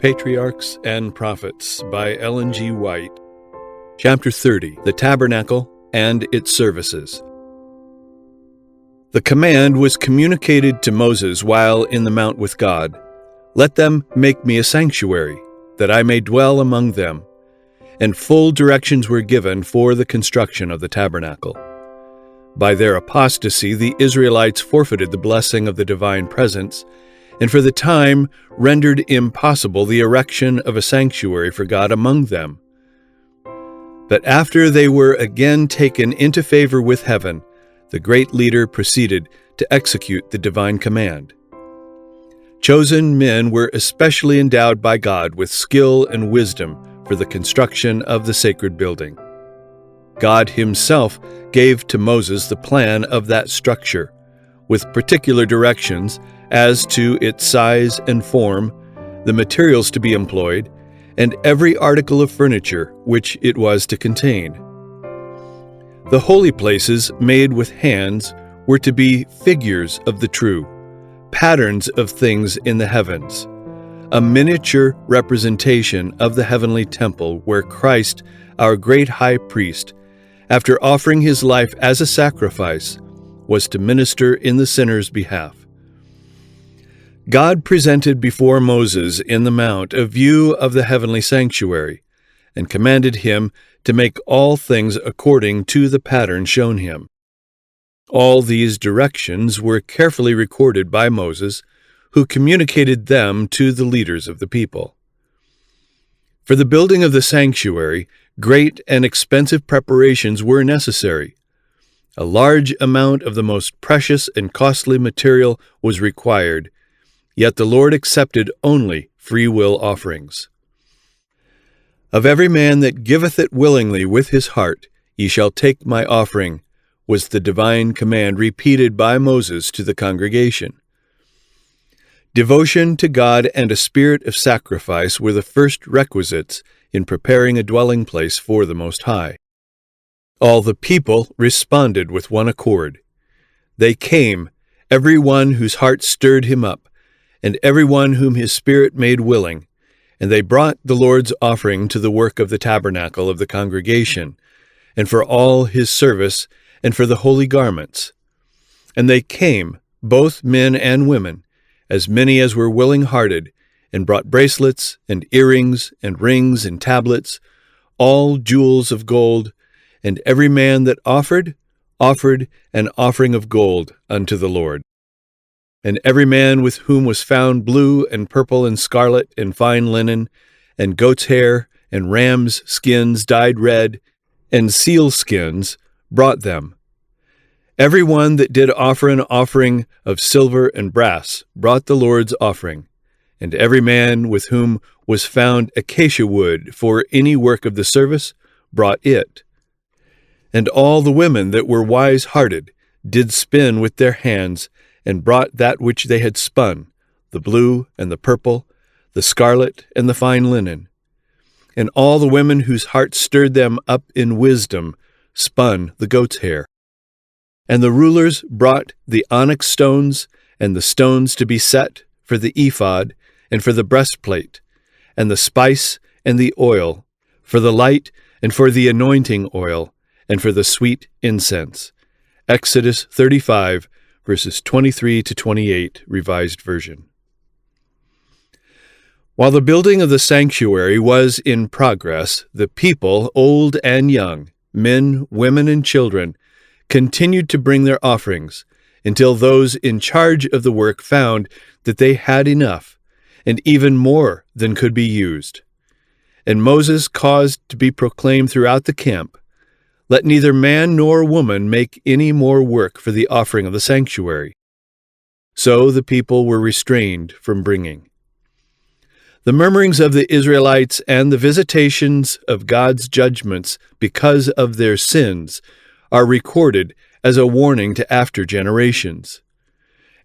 Patriarchs and Prophets by EllenWhite. Chapter 30, The Tabernacle and Its Services. The command was communicated to Moses while in the mount with God. Let them make me a sanctuary, that I may dwell among them. And full directions were given for the construction of the tabernacle. By their apostasy, the Israelites forfeited the blessing of the divine presence, and for the time rendered impossible the erection of a sanctuary for God among them. But after they were again taken into favor with heaven, the great leader proceeded to execute the divine command. Chosen men were especially endowed by God with skill and wisdom for the construction of the sacred building. God Himself gave to Moses the plan of that structure, with particular directions as to its size and form, the materials to be employed, and every article of furniture which it was to contain. The holy places made with hands were to be figures of the true, patterns of things in the heavens, a miniature representation of the heavenly temple where Christ, our great high priest, after offering his life as a sacrifice, was to minister in the sinner's behalf. God presented before Moses in the mount a view of the heavenly sanctuary, and commanded him to make all things according to the pattern shown him. All these directions were carefully recorded by Moses, who communicated them to the leaders of the people. For the building of the sanctuary, great and expensive preparations were necessary. A large amount of the most precious and costly material was required, yet the Lord accepted only free will offerings. Of every man that giveth it willingly with his heart, ye shall take my offering, was the divine command repeated by Moses to the congregation. Devotion to God and a spirit of sacrifice were the first requisites in preparing a dwelling place for the Most High. All the people responded with one accord. They came, every one whose heart stirred him up, and every one whom his spirit made willing, and they brought the Lord's offering to the work of the tabernacle of the congregation, and for all his service, and for the holy garments. And they came, both men and women, as many as were willing-hearted, and brought bracelets, and earrings, and rings, and tablets, all jewels of gold, and every man that offered an offering of gold unto the Lord. And every man with whom was found blue and purple and scarlet and fine linen, and goat's hair, and rams' skins dyed red, and seal skins, brought them. Every one that did offer an offering of silver and brass brought the Lord's offering, and every man with whom was found acacia wood for any work of the service brought it. And all the women that were wise-hearted did spin with their hands, and brought that which they had spun, the blue and the purple, the scarlet and the fine linen. And all the women whose hearts stirred them up in wisdom spun the goat's hair. And the rulers brought the onyx stones, and the stones to be set for the ephod, and for the breastplate, and the spice and the oil, for the light, and for the anointing oil, and for the sweet incense. Exodus 35, verses 23 to 28, Revised Version. While the building of the sanctuary was in progress, the people, old and young, men, women, and children, continued to bring their offerings, until those in charge of the work found that they had enough, and even more than could be used. And Moses caused to be proclaimed throughout the camp, "Let neither man nor woman make any more work for the offering of the sanctuary." So the people were restrained from bringing. The murmurings of the Israelites and the visitations of God's judgments because of their sins are recorded as a warning to after generations.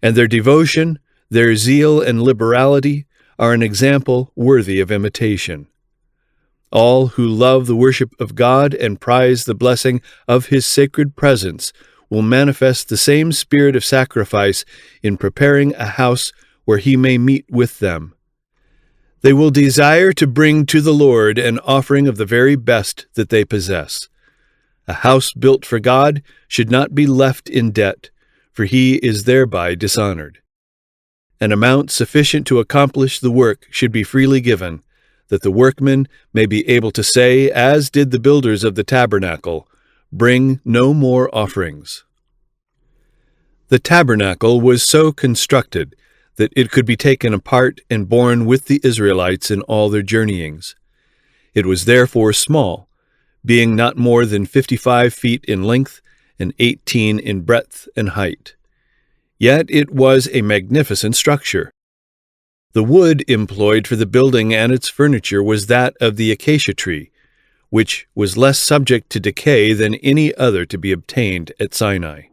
And their devotion, their zeal and liberality are an example worthy of imitation. All who love the worship of God and prize the blessing of His sacred presence will manifest the same spirit of sacrifice in preparing a house where He may meet with them. They will desire to bring to the Lord an offering of the very best that they possess. A house built for God should not be left in debt, for he is thereby dishonored. An amount sufficient to accomplish the work should be freely given, that the workmen may be able to say, as did the builders of the tabernacle, "Bring no more offerings." The tabernacle was so constructed that it could be taken apart and borne with the Israelites in all their journeyings. It was therefore small, being not more than 55 feet in length and 18 in breadth and height. Yet it was a magnificent structure. The wood employed for the building and its furniture was that of the acacia tree, which was less subject to decay than any other to be obtained at Sinai.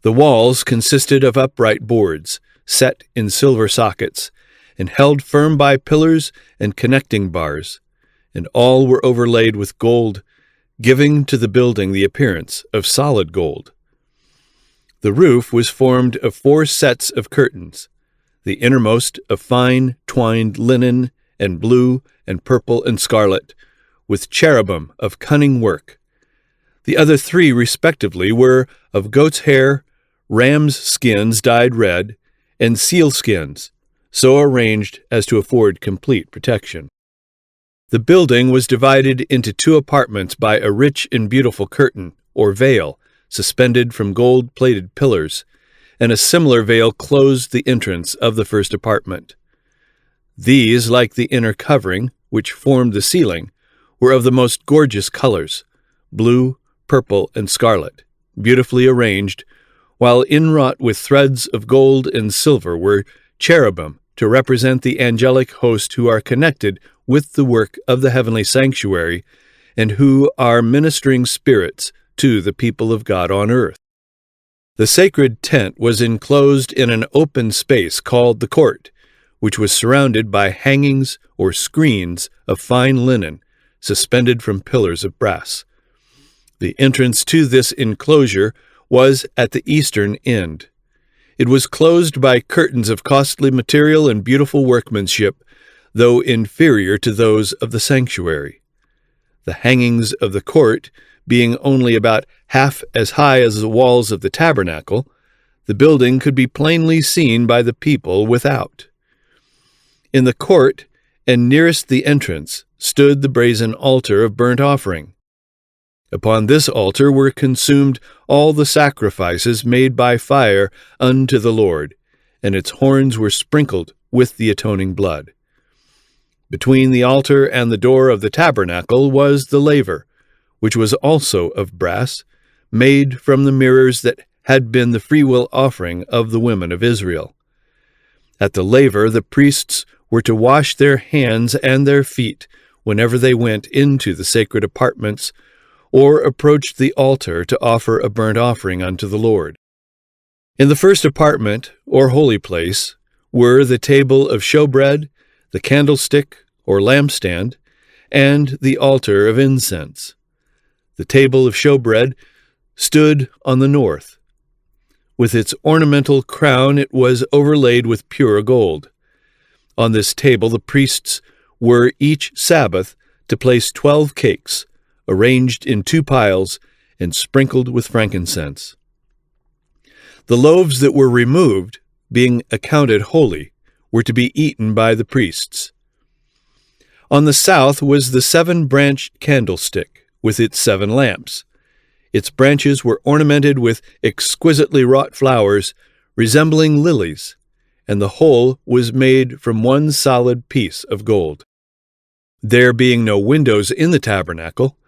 The walls consisted of upright boards, set in silver sockets, and held firm by pillars and connecting bars, and all were overlaid with gold, giving to the building the appearance of solid gold. The roof was formed of 4 sets of curtains, the innermost of fine twined linen and blue and purple and scarlet, with cherubim of cunning work. The other 3 respectively were of goat's hair, ram's skins dyed red, and seal skins, so arranged as to afford complete protection. The building was divided into 2 apartments by a rich and beautiful curtain, or veil, suspended from gold-plated pillars, and a similar veil closed the entrance of the first apartment. These, like the inner covering, which formed the ceiling, were of the most gorgeous colors, blue, purple, and scarlet, beautifully arranged, while inwrought with threads of gold and silver were cherubim to represent the angelic host who are connected with the work of the heavenly sanctuary and who are ministering spirits to the people of God on earth. The sacred tent was enclosed in an open space called the court, which was surrounded by hangings or screens of fine linen suspended from pillars of brass. The entrance to this enclosure was at the eastern end. It was closed by curtains of costly material and beautiful workmanship, though inferior to those of the sanctuary. The hangings of the court being only about half as high as the walls of the tabernacle, the building could be plainly seen by the people without. In the court, and nearest the entrance, stood the brazen altar of burnt offering. Upon this altar were consumed all the sacrifices made by fire unto the Lord, and its horns were sprinkled with the atoning blood. Between the altar and the door of the tabernacle was the laver, which was also of brass, made from the mirrors that had been the freewill offering of the women of Israel. At the laver the priests were to wash their hands and their feet whenever they went into the sacred apartments or approached the altar to offer a burnt offering unto the Lord. In the first apartment, or holy place, were the table of showbread, the candlestick, or lampstand, and the altar of incense. The table of showbread stood on the north. With its ornamental crown it was overlaid with pure gold. On this table the priests were each Sabbath to place 12 cakes, arranged in 2 piles and sprinkled with frankincense. The loaves that were removed, being accounted holy, were to be eaten by the priests. On the south was the 7-branched candlestick, with its 7 lamps. Its branches were ornamented with exquisitely wrought flowers, resembling lilies, and the whole was made from one solid piece of gold. There being no windows in the tabernacle,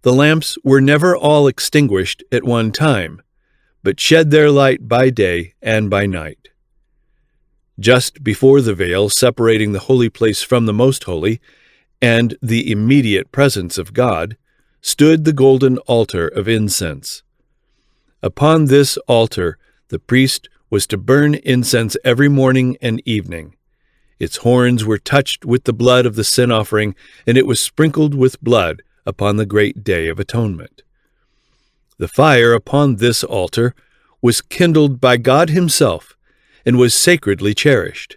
the lamps were never all extinguished at one time, but shed their light by day and by night. Just before the veil separating the holy place from the most holy, and the immediate presence of God, stood the golden altar of incense. Upon this altar the priest was to burn incense every morning and evening. Its horns were touched with the blood of the sin offering, and it was sprinkled with blood upon the great day of atonement. The fire upon this altar was kindled by God himself, and was sacredly cherished.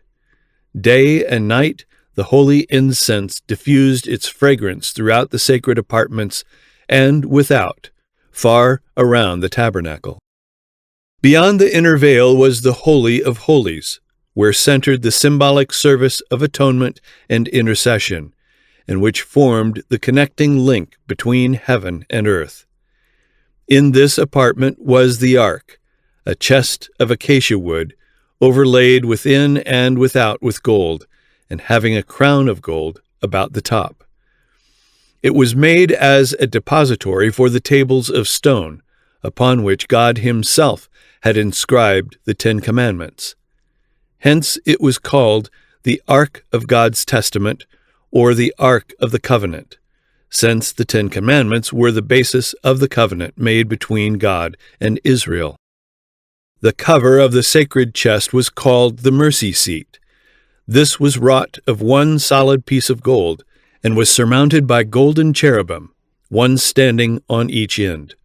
Day and night the holy incense diffused its fragrance throughout the sacred apartments and without, far around the tabernacle. Beyond the inner veil was the Holy of Holies, where centered the symbolic service of atonement and intercession, and which formed the connecting link between heaven and earth. In this apartment was the ark, a chest of acacia wood, overlaid within and without with gold, and having a crown of gold about the top. It was made as a depository for the tables of stone, upon which God himself had inscribed the 10 Commandments. Hence it was called the Ark of God's Testament, or the Ark of the Covenant, since the 10 Commandments were the basis of the covenant made between God and Israel. The cover of the sacred chest was called the mercy seat. This was wrought of one solid piece of gold, and was surmounted by golden cherubim, one standing on each end.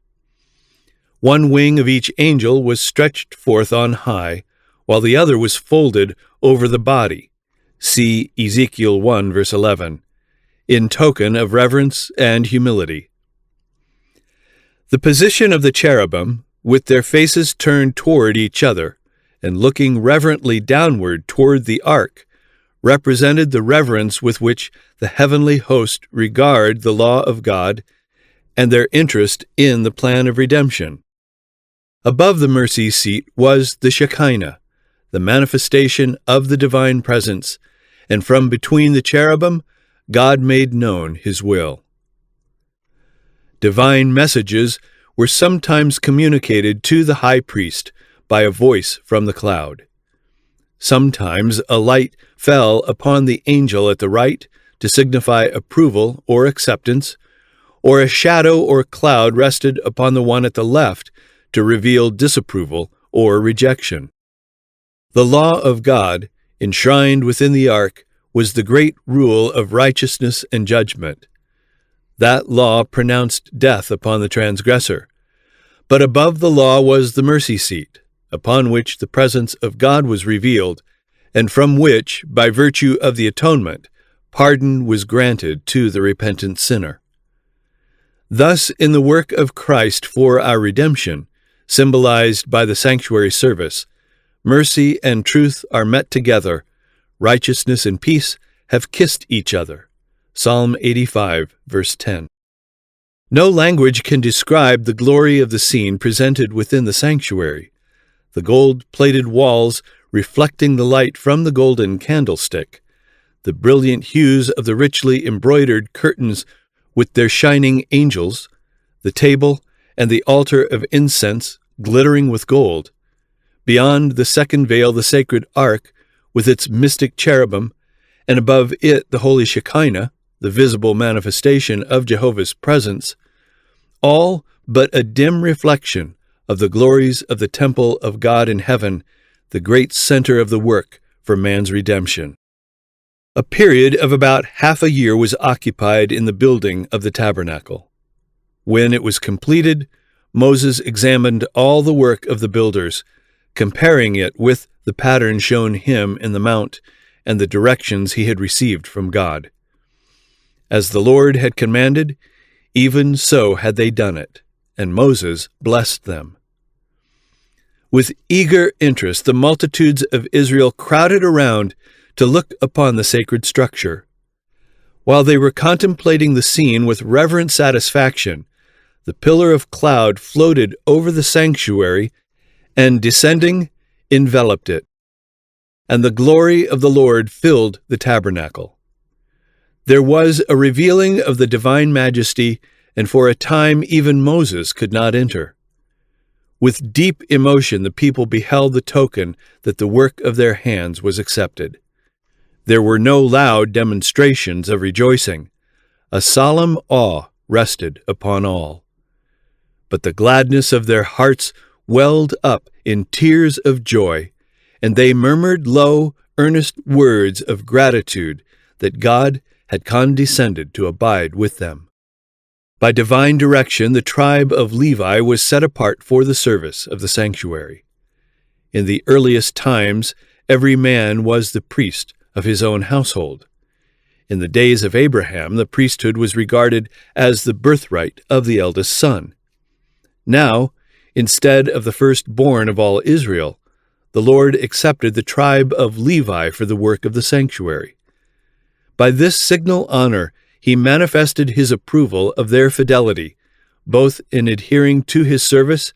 One wing of each angel was stretched forth on high, while the other was folded over the body. See Ezekiel 1, verse 11, in token of reverence and humility. The position of the cherubim, with their faces turned toward each other, and looking reverently downward toward the ark, represented the reverence with which the heavenly host regard the law of God and their interest in the plan of redemption. Above the mercy seat was the Shekinah, the manifestation of the divine presence, and from between the cherubim, God made known his will. Divine messages were sometimes communicated to the high priest by a voice from the cloud. Sometimes a light fell upon the angel at the right to signify approval or acceptance, or a shadow or cloud rested upon the one at the left to reveal disapproval or rejection. The law of God, enshrined within the ark, was the great rule of righteousness and judgment. That law pronounced death upon the transgressor. But above the law was the mercy seat, upon which the presence of God was revealed, and from which, by virtue of the atonement, pardon was granted to the repentant sinner. Thus, in the work of Christ for our redemption, symbolized by the sanctuary service, mercy and truth are met together, righteousness and peace have kissed each other. Psalm 85, verse 10. No language can describe the glory of the scene presented within the sanctuary. The gold-plated walls reflecting the light from the golden candlestick, the brilliant hues of the richly embroidered curtains with their shining angels, the table and the altar of incense glittering with gold. Beyond the second veil the sacred ark with its mystic cherubim, and above it the holy Shekinah, the visible manifestation of Jehovah's presence, all but a dim reflection of the glories of the temple of God in heaven, the great center of the work for man's redemption. A period of about half a year was occupied in the building of the tabernacle. When it was completed, Moses examined all the work of the builders, comparing it with the pattern shown him in the mount and the directions he had received from God. As the Lord had commanded, even so had they done it, and Moses blessed them. With eager interest, the multitudes of Israel crowded around to look upon the sacred structure. While they were contemplating the scene with reverent satisfaction, the pillar of cloud floated over the sanctuary and, descending, enveloped it, and the glory of the Lord filled the tabernacle. There was a revealing of the divine majesty, and for a time even Moses could not enter. With deep emotion the people beheld the token that the work of their hands was accepted. There were no loud demonstrations of rejoicing. A solemn awe rested upon all. But the gladness of their hearts welled up in tears of joy, and they murmured low, earnest words of gratitude that God had condescended to abide with them. By divine direction, the tribe of Levi was set apart for the service of the sanctuary. In the earliest times, every man was the priest of his own household. In the days of Abraham, the priesthood was regarded as the birthright of the eldest son. Now, instead of the firstborn of all Israel, the Lord accepted the tribe of Levi for the work of the sanctuary. By this signal honor, he manifested his approval of their fidelity, both in adhering to his service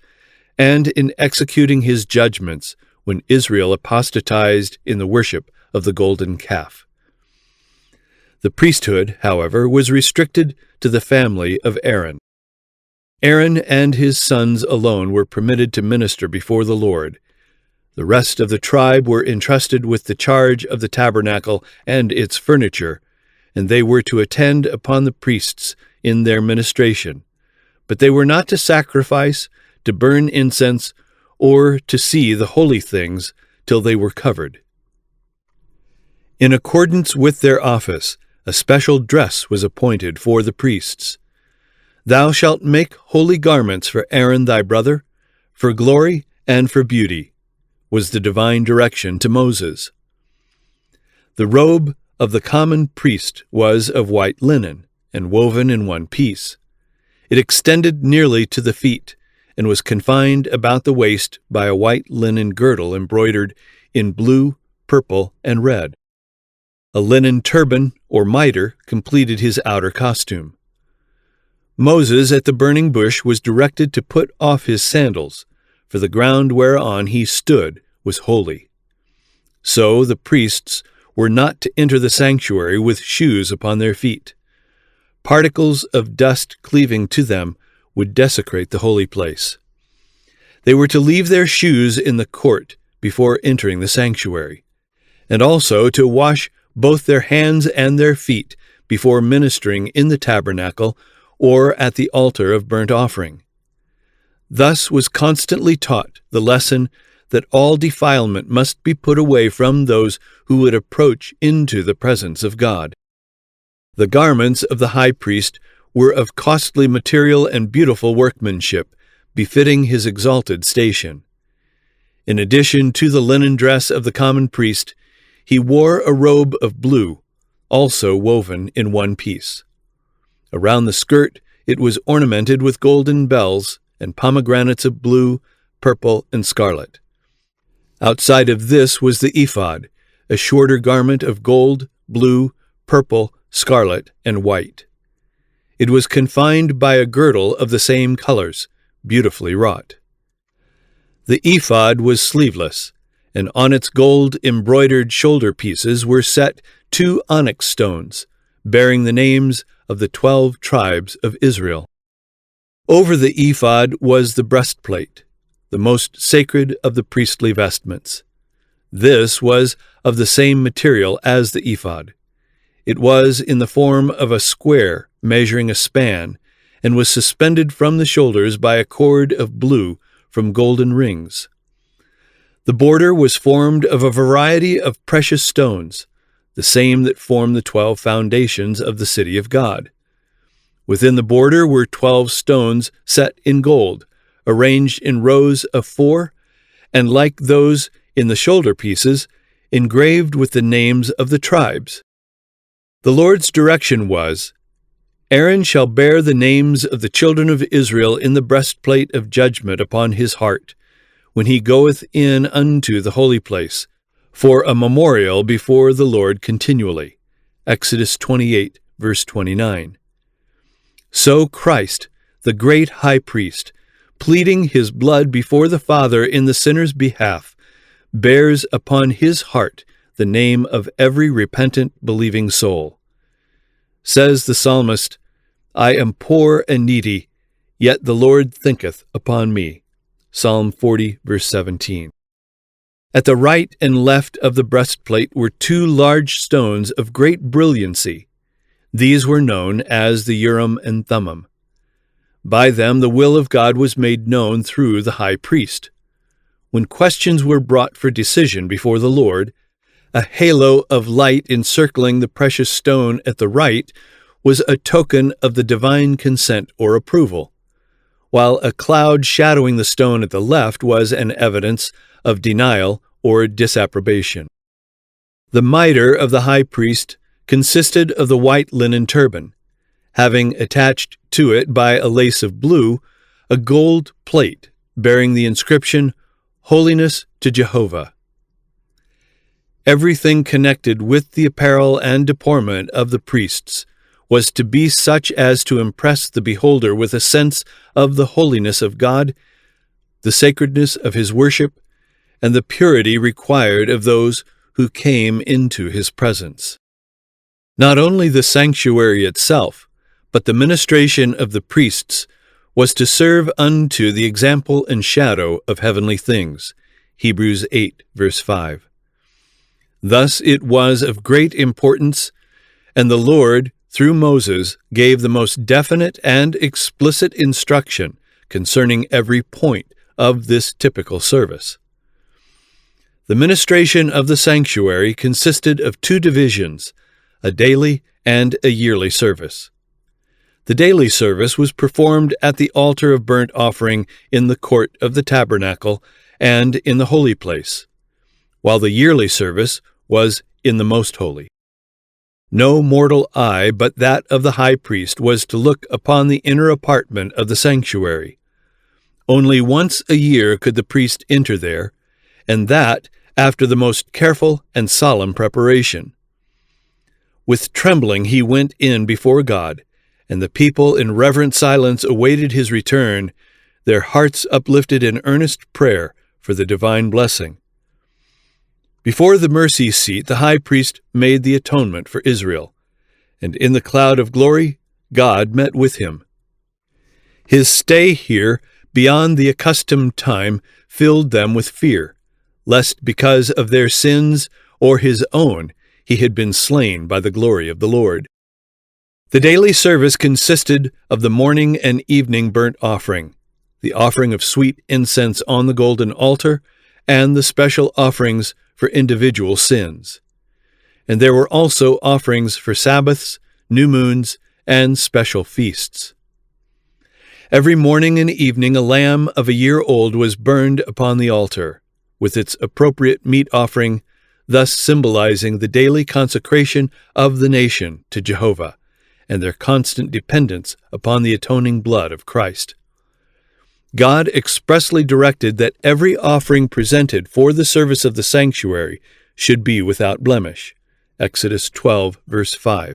and in executing his judgments when Israel apostatized in the worship of the golden calf. The priesthood, however, was restricted to the family of Aaron. Aaron and his sons alone were permitted to minister before the Lord. The rest of the tribe were entrusted with the charge of the tabernacle and its furniture, and they were to attend upon the priests in their ministration. But they were not to sacrifice, to burn incense, or to see the holy things till they were covered. In accordance with their office, a special dress was appointed for the priests. Thou shalt make holy garments for Aaron thy brother, for glory and for beauty, was the divine direction to Moses. The robe of the common priest was of white linen, and woven in one piece. It extended nearly to the feet, and was confined about the waist by a white linen girdle embroidered in blue, purple, and red. A linen turban or mitre completed his outer costume. Moses at the burning bush was directed to put off his sandals, for the ground whereon he stood was holy. So the priests were not to enter the sanctuary with shoes upon their feet. Particles of dust cleaving to them would desecrate the holy place. They were to leave their shoes in the court before entering the sanctuary, and also to wash both their hands and their feet before ministering in the tabernacle or at the altar of burnt offering. Thus was constantly taught the lesson that all defilement must be put away from those who would approach into the presence of God. The garments of the high priest were of costly material and beautiful workmanship, befitting his exalted station. In addition to the linen dress of the common priest, he wore a robe of blue, also woven in one piece. Around the skirt it was ornamented with golden bells and pomegranates of blue, purple, and scarlet. Outside of this was the ephod, a shorter garment of gold, blue, purple, scarlet, and white. It was confined by a girdle of the same colors, beautifully wrought. The ephod was sleeveless, and on its gold-embroidered shoulder pieces were set 2 onyx stones, bearing the names of the 12 tribes of Israel. Over the ephod was the breastplate, the most sacred of the priestly vestments. This was of the same material as the ephod. It was in the form of a square measuring a span, and was suspended from the shoulders by a cord of blue from golden rings. The border was formed of a variety of precious stones, the same that form the 12 foundations of the city of God. Within the border were 12 stones set in gold, arranged in rows of 4, and like those in the shoulder pieces, engraved with the names of the tribes. The Lord's direction was, Aaron shall bear the names of the children of Israel in the breastplate of judgment upon his heart, when he goeth in unto the holy place, for a memorial before the Lord continually. Exodus 28, verse 29. So Christ, the great high priest, pleading his blood before the Father in the sinner's behalf, bears upon his heart the name of every repentant, believing soul. Says the psalmist, I am poor and needy, yet the Lord thinketh upon me. Psalm 40, verse 17. At the right and left of the breastplate were 2 large stones of great brilliancy. These were known as the Urim and Thummim. By them the will of God was made known through the high priest. When questions were brought for decision before the Lord, a halo of light encircling the precious stone at the right was a token of the divine consent or approval, while a cloud shadowing the stone at the left was an evidence of denial or disapprobation. The mitre of the high priest consisted of the white linen turban, having attached to it by a lace of blue a gold plate bearing the inscription, Holiness to Jehovah. Everything connected with the apparel and deportment of the priests was to be such as to impress the beholder with a sense of the holiness of God, the sacredness of his worship, and the purity required of those who came into his presence. Not only the sanctuary itself, but the ministration of the priests was to serve unto the example and shadow of heavenly things. Hebrews 8, verse 5. Thus it was of great importance, and the Lord, through Moses, gave the most definite and explicit instruction concerning every point of this typical service. The ministration of the sanctuary consisted of two divisions, a daily and a yearly service. The daily service was performed at the altar of burnt offering in the court of the tabernacle and in the holy place, while the yearly service was in the most holy. No mortal eye but that of the high priest was to look upon the inner apartment of the sanctuary. Only once a year could the priest enter there, and that after the most careful and solemn preparation. With trembling he went in before God, and the people in reverent silence awaited his return, their hearts uplifted in earnest prayer for the divine blessing. Before the mercy seat the high priest made the atonement for Israel, and in the cloud of glory God met with him. His stay here, beyond the accustomed time, filled them with fear, lest because of their sins or his own he had been slain by the glory of the Lord. The daily service consisted of the morning and evening burnt offering, the offering of sweet incense on the golden altar, and the special offerings for individual sins. And there were also offerings for Sabbaths, new moons, and special feasts. Every morning and evening a lamb of a year old was burned upon the altar, with its appropriate meat offering, thus symbolizing the daily consecration of the nation to Jehovah, and their constant dependence upon the atoning blood of Christ. God expressly directed that every offering presented for the service of the sanctuary should be without blemish. Exodus 12, verse 5.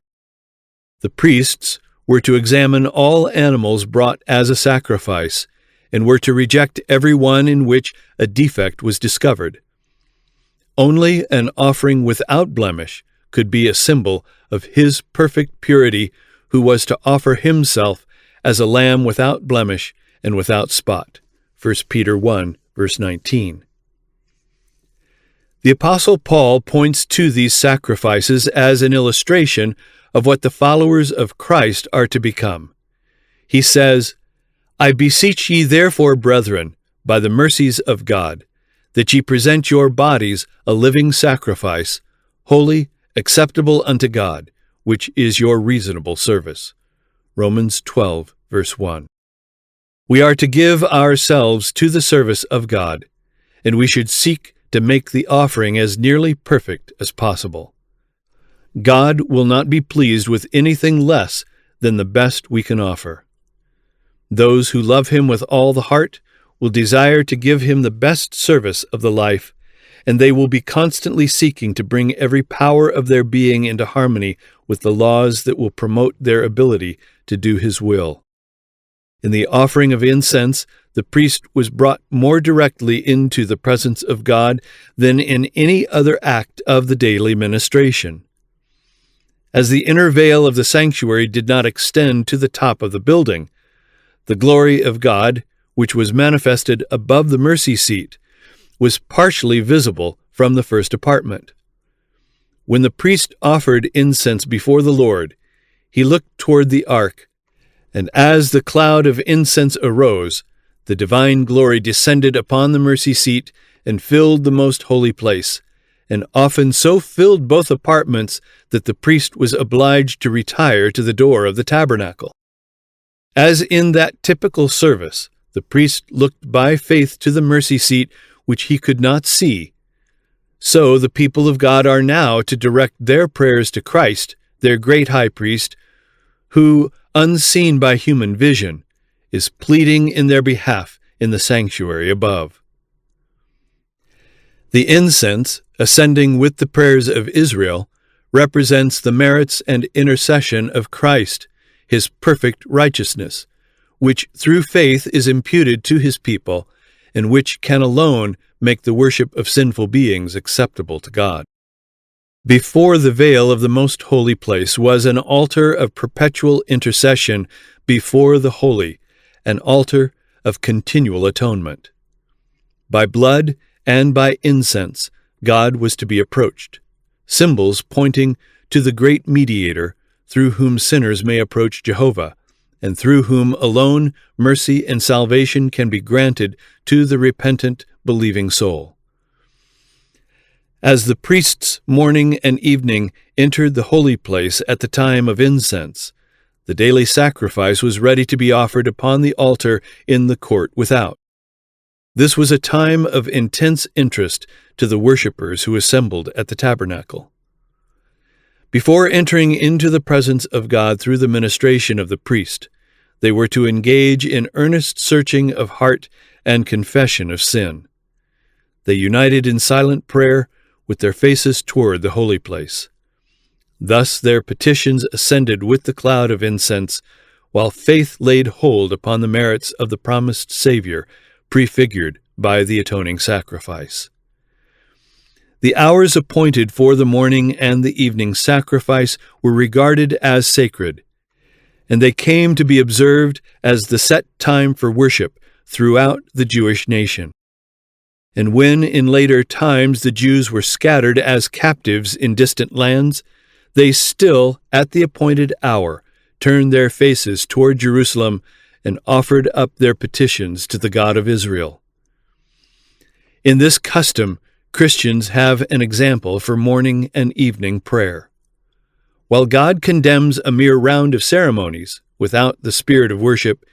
The priests were to examine all animals brought as a sacrifice, and were to reject every one in which a defect was discovered. Only an offering without blemish could be a symbol of his perfect purity, who was to offer himself as a lamb without blemish and without spot. 1 Peter 1, verse 19. The Apostle Paul points to these sacrifices as an illustration of what the followers of Christ are to become. He says, I beseech ye therefore, brethren, by the mercies of God, that ye present your bodies a living sacrifice, holy, acceptable unto God, which is your reasonable service. Romans 12, verse 1. We are to give ourselves to the service of God, and we should seek to make the offering as nearly perfect as possible. God will not be pleased with anything less than the best we can offer. Those who love him with all the heart will desire to give him the best service of the life, and they will be constantly seeking to bring every power of their being into harmony with the laws that will promote their ability to do his will. In the offering of incense, the priest was brought more directly into the presence of God than in any other act of the daily ministration. As the inner veil of the sanctuary did not extend to the top of the building, the glory of God, which was manifested above the mercy seat, was partially visible from the first apartment. When the priest offered incense before the Lord, he looked toward the ark, and as the cloud of incense arose, the divine glory descended upon the mercy seat and filled the most holy place, and often so filled both apartments that the priest was obliged to retire to the door of the tabernacle. As in that typical service, the priest looked by faith to the mercy seat which he could not see, so the people of God are now to direct their prayers to Christ their great high priest, who, unseen by human vision, is pleading in their behalf in the sanctuary above. The incense, ascending with the prayers of Israel, represents the merits and intercession of Christ, his perfect righteousness, which through faith is imputed to his people, and which can alone make the worship of sinful beings acceptable to God. Before the veil of the most holy place was an altar of perpetual intercession before the holy, an altar of continual atonement. By blood and by incense, God was to be approached, symbols pointing to the great mediator through whom sinners may approach Jehovah, and through whom alone mercy and salvation can be granted to the repentant, believing soul. As the priests morning and evening entered the holy place at the time of incense, the daily sacrifice was ready to be offered upon the altar in the court without. This was a time of intense interest to the worshippers who assembled at the tabernacle. Before entering into the presence of God through the ministration of the priest, they were to engage in earnest searching of heart and confession of sin. They united in silent prayer with their faces toward the holy place. Thus their petitions ascended with the cloud of incense, while faith laid hold upon the merits of the promised Savior, prefigured by the atoning sacrifice. The hours appointed for the morning and the evening sacrifice were regarded as sacred, and they came to be observed as the set time for worship throughout the Jewish nation. And when in later times the Jews were scattered as captives in distant lands, they still, at the appointed hour, turned their faces toward Jerusalem and offered up their petitions to the God of Israel. In this custom, Christians have an example for morning and evening prayer. While God condemns a mere round of ceremonies without the spirit of worship,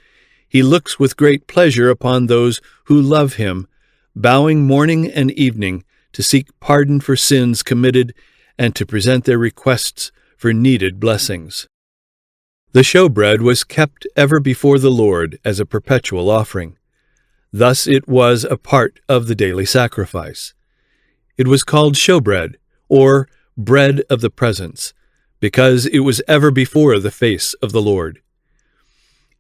he looks with great pleasure upon those who love him, bowing morning and evening to seek pardon for sins committed and to present their requests for needed blessings. The showbread was kept ever before the Lord as a perpetual offering. Thus it was a part of the daily sacrifice. It was called showbread, or bread of the presence, because it was ever before the face of the Lord.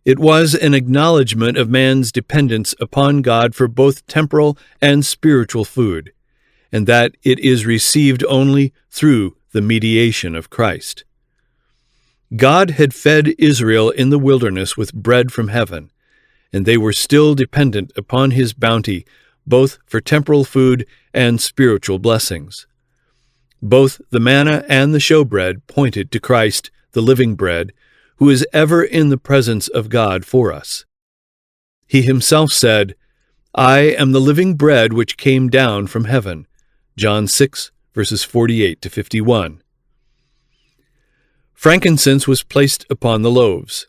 It was an acknowledgment of man's dependence upon God for both temporal and spiritual food, and that it is received only through the mediation of Christ. God had fed Israel in the wilderness with bread from heaven, and they were still dependent upon his bounty, both for temporal food and spiritual blessings. Both the manna and the showbread pointed to Christ, the living bread, who is ever in the presence of God for us. He himself said, "I am the living bread which came down from heaven." John 6, verses 48 to 51. Frankincense was placed upon the loaves.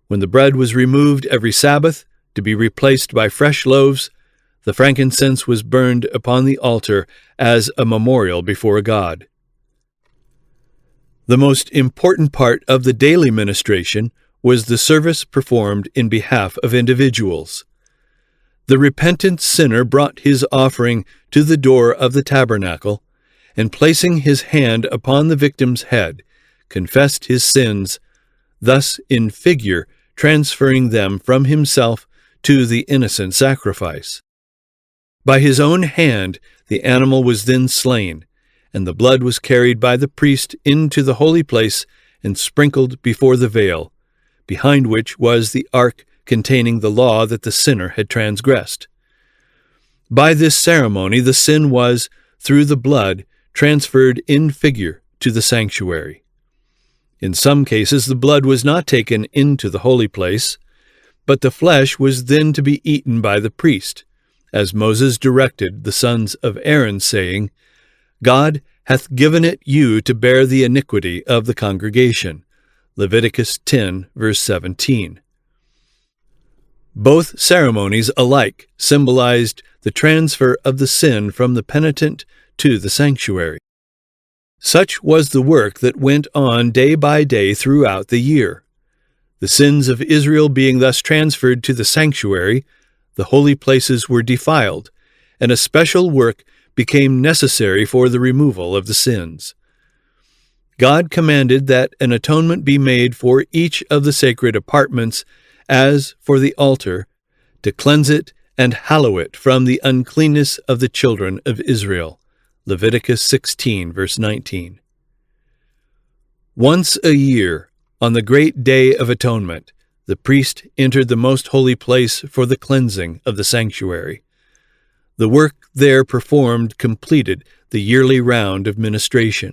When the bread was removed every Sabbath to be replaced by fresh loaves, the frankincense was burned upon the altar as a memorial before God. The most important part of the daily ministration was the service performed in behalf of individuals. The repentant sinner brought his offering to the door of the tabernacle, and placing his hand upon the victim's head, confessed his sins, thus in figure transferring them from himself to the innocent sacrifice. By his own hand the animal was then slain, and the blood was carried by the priest into the holy place and sprinkled before the veil, behind which was the ark containing the law that the sinner had transgressed. By this ceremony the sin was, through the blood, transferred in figure to the sanctuary. In some cases the blood was not taken into the holy place, but the flesh was then to be eaten by the priest, as Moses directed the sons of Aaron, saying, "God hath given it you to bear the iniquity of the congregation." Leviticus 10, verse 17. Both ceremonies alike symbolized the transfer of the sin from the penitent to the sanctuary. Such was the work that went on day by day throughout the year. The sins of Israel being thus transferred to the sanctuary, the holy places were defiled, and a special work became necessary for the removal of the sins. God commanded that an atonement be made for each of the sacred apartments, as for the altar, to cleanse it and hallow it from the uncleanness of the children of Israel. Leviticus 16, verse 19. Once a year, on the great day of atonement, the priest entered the most holy place for the cleansing of the sanctuary. The work there performed completed the yearly round of ministration.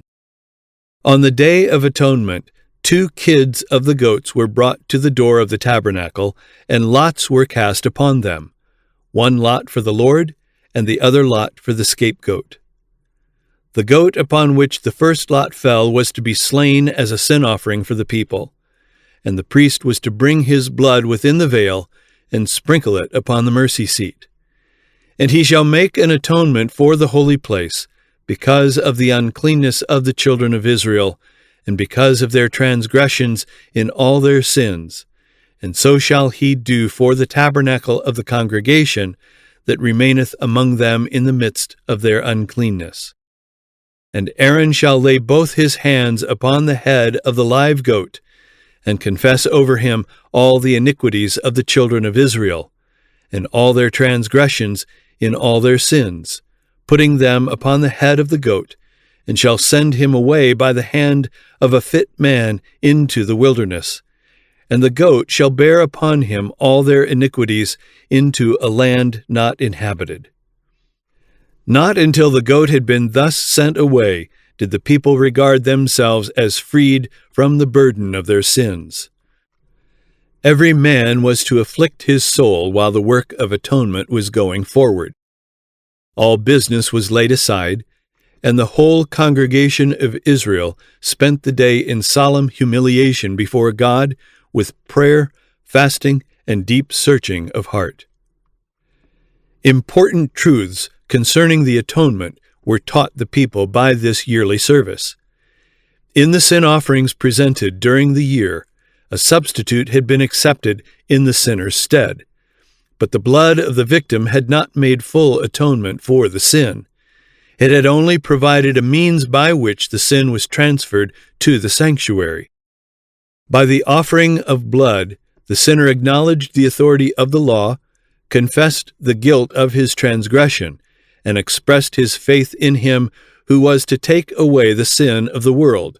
On the Day of Atonement, 2 kids of the goats were brought to the door of the tabernacle, and lots were cast upon them, 1 lot for the Lord, and the other lot for the scapegoat. The goat upon which the first lot fell was to be slain as a sin offering for the people, and the priest was to bring his blood within the veil and sprinkle it upon the mercy seat. And he shall make an atonement for the holy place, because of the uncleanness of the children of Israel, and because of their transgressions in all their sins. And so shall he do for the tabernacle of the congregation that remaineth among them in the midst of their uncleanness. And Aaron shall lay both his hands upon the head of the live goat, and confess over him all the iniquities of the children of Israel, and all their transgressions in all their sins, putting them upon the head of the goat, and shall send him away by the hand of a fit man into the wilderness. And the goat shall bear upon him all their iniquities into a land not inhabited. Not until the goat had been thus sent away did the people regard themselves as freed from the burden of their sins. Every man was to afflict his soul while the work of atonement was going forward. All business was laid aside, and the whole congregation of Israel spent the day in solemn humiliation before God with prayer, fasting, and deep searching of heart. Important truths concerning the atonement were taught the people by this yearly service. In the sin offerings presented during the year, a substitute had been accepted in the sinner's stead, but the blood of the victim had not made full atonement for the sin. It had only provided a means by which the sin was transferred to the sanctuary. By the offering of blood, the sinner acknowledged the authority of the law, confessed the guilt of his transgression, and expressed his faith in him who was to take away the sin of the world.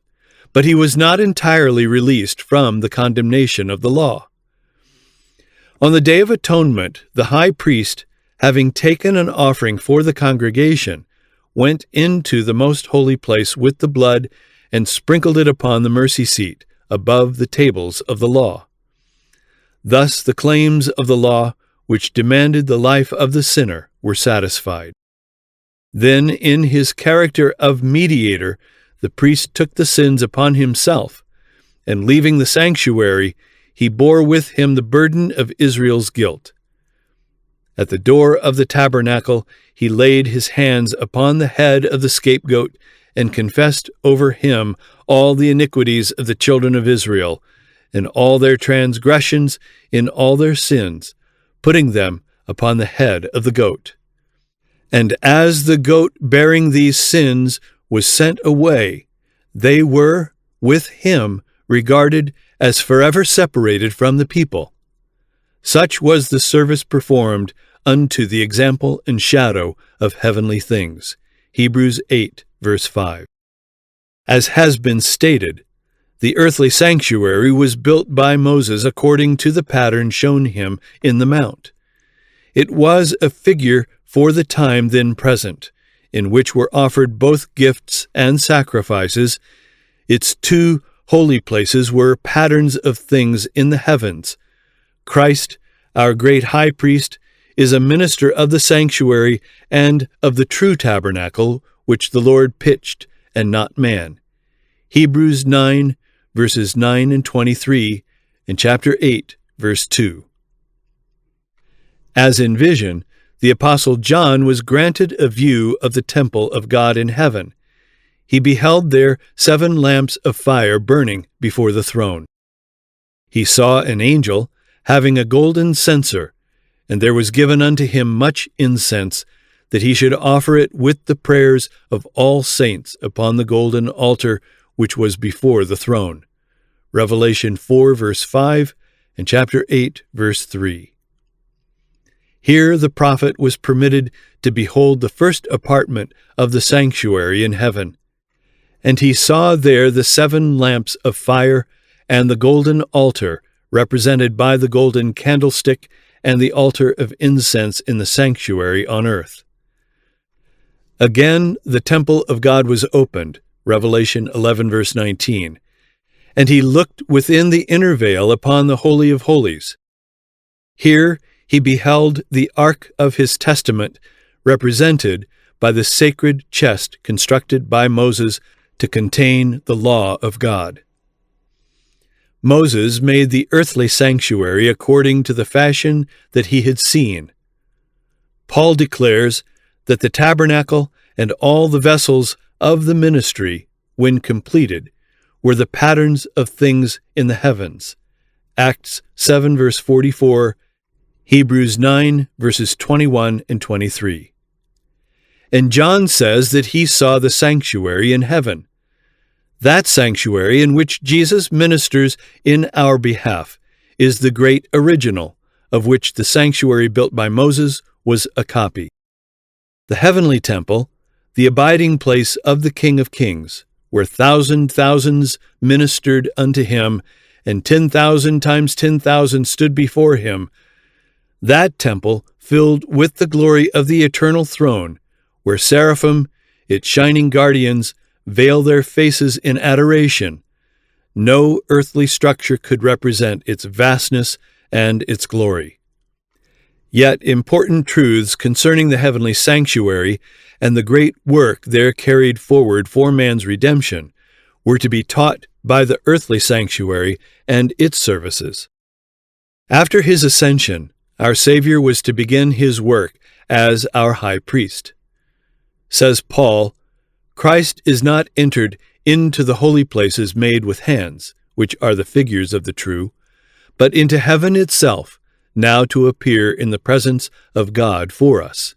But he was not entirely released from the condemnation of the law. On the Day of Atonement, the high priest, having taken an offering for the congregation, went into the most holy place with the blood and sprinkled it upon the mercy seat above the tables of the law. Thus the claims of the law, which demanded the life of the sinner, were satisfied. Then, in his character of mediator, the priest took the sins upon himself, and leaving the sanctuary, he bore with him the burden of Israel's guilt. At the door of the tabernacle, he laid his hands upon the head of the scapegoat and confessed over him all the iniquities of the children of Israel, and all their transgressions in all their sins, putting them upon the head of the goat. And as the goat bearing these sins was sent away, they were, with him, regarded as forever separated from the people. Such was the service performed unto the example and shadow of heavenly things. Hebrews 8, verse 5. As has been stated, the earthly sanctuary was built by Moses according to the pattern shown him in the mount. It was a figure for the time then present, in which were offered both gifts and sacrifices. Its 2 holy places were patterns of things in the heavens. Christ, our great high priest, is a minister of the sanctuary and of the true tabernacle, which the Lord pitched, and not man. Hebrews 9, verses 9 and 23, and chapter 8, verse 2. As in vision, the Apostle John was granted a view of the temple of God in heaven. he beheld there 7 lamps of fire burning before the throne. He saw an angel having a golden censer, and there was given unto him much incense, that he should offer it with the prayers of all saints upon the golden altar which was before the throne. Revelation 4, verse 5, and chapter 8, verse 3. Here the prophet was permitted to behold the first apartment of the sanctuary in heaven, and he saw there the 7 lamps of fire and the golden altar, represented by the golden candlestick and the altar of incense in the sanctuary on earth. Again, the temple of God was opened, Revelation 11, verse 19, and he looked within the inner veil upon the Holy of Holies. Here he beheld the ark of his testament, represented by the sacred chest constructed by Moses to contain the law of God. Moses made the earthly sanctuary according to the fashion that he had seen. Paul declares that the tabernacle and all the vessels of the ministry, when completed, were the patterns of things in the heavens. Acts 7, verse 44, Hebrews 9, verses 21 and 23. And John says that he saw the sanctuary in heaven. That sanctuary in which Jesus ministers in our behalf is the great original, of which the sanctuary built by Moses was a copy. The heavenly temple, the abiding place of the King of Kings, where thousands ministered unto him, and 10,000 times 10,000 stood before him, that temple filled with the glory of the eternal throne, where seraphim, its shining guardians, veil their faces in adoration. No earthly structure could represent its vastness and its glory. Yet important truths concerning the heavenly sanctuary and the great work there carried forward for man's redemption were to be taught by the earthly sanctuary and its services. After his ascension, our Savior was to begin his work as our high priest. Says Paul, Christ is not entered into the holy places made with hands, which are the figures of the true, but into heaven itself, now to appear in the presence of God for us.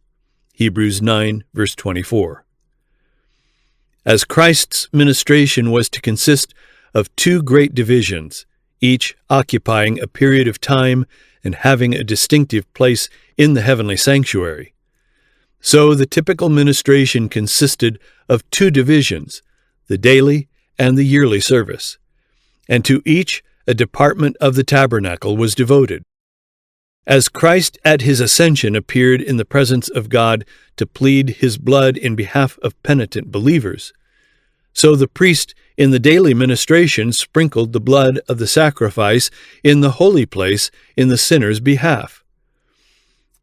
Hebrews 9, verse 24. As Christ's ministration was to consist of 2 great divisions, each occupying a period of time and having a distinctive place in the heavenly sanctuary, so the typical ministration consisted of 2 divisions, the daily and the yearly service, and to each a department of the tabernacle was devoted. As Christ at his ascension appeared in the presence of God to plead his blood in behalf of penitent believers, so the priest in the daily ministration sprinkled the blood of the sacrifice in the holy place in the sinner's behalf.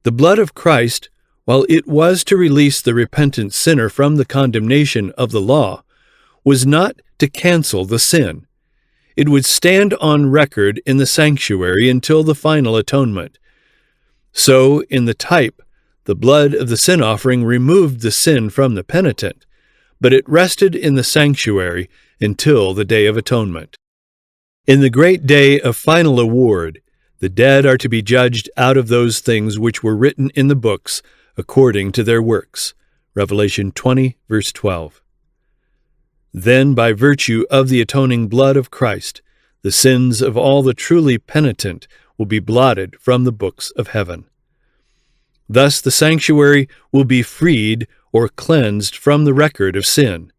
The blood of Christ, while it was to release the repentant sinner from the condemnation of the law, was not to cancel the sin. It would stand on record in the sanctuary until the final atonement. So, in the type, the blood of the sin offering removed the sin from the penitent, but it rested in the sanctuary until the Day of Atonement. In the great day of final award, the dead are to be judged out of those things which were written in the books according to their works. Revelation 20, verse 12. Then, by virtue of the atoning blood of Christ, the sins of all the truly penitent will be blotted from the books of heaven. Thus the sanctuary will be freed or cleansed from the record of sin.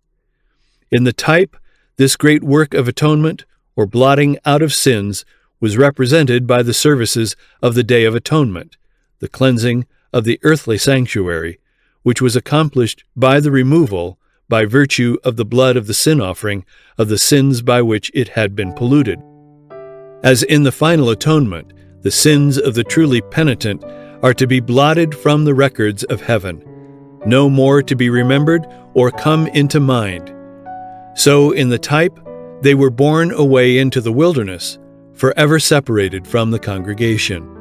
In the type, this great work of atonement, or blotting out of sins, was represented by the services of the Day of Atonement, the cleansing of the earthly sanctuary, which was accomplished by the removal, by virtue of the blood of the sin offering, of the sins by which it had been polluted. As in the final atonement, the sins of the truly penitent are to be blotted from the records of heaven, no more to be remembered or come into mind. So in the type, they were borne away into the wilderness, forever separated from the congregation.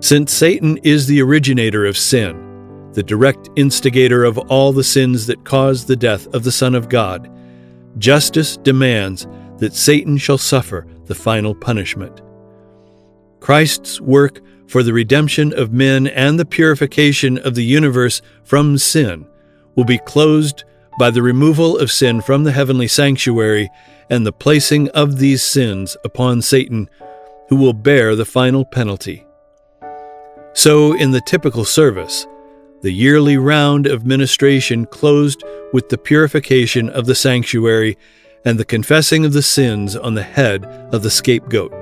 Since Satan is the originator of sin, the direct instigator of all the sins that caused the death of the Son of God, justice demands that Satan shall suffer the final punishment. Christ's work for the redemption of men and the purification of the universe from sin will be closed by the removal of sin from the heavenly sanctuary and the placing of these sins upon Satan, who will bear the final penalty. So, in the typical service, the yearly round of ministration closed with the purification of the sanctuary and the confessing of the sins on the head of the scapegoat.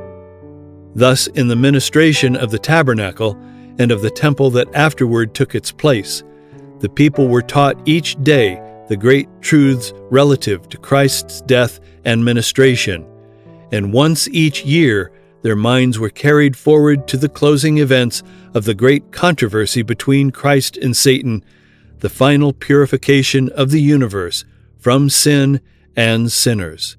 Thus, in the ministration of the tabernacle and of the temple that afterward took its place, the people were taught each day the great truths relative to Christ's death and ministration, and once each year their minds were carried forward to the closing events of the great controversy between Christ and Satan, the final purification of the universe from sin and sinners.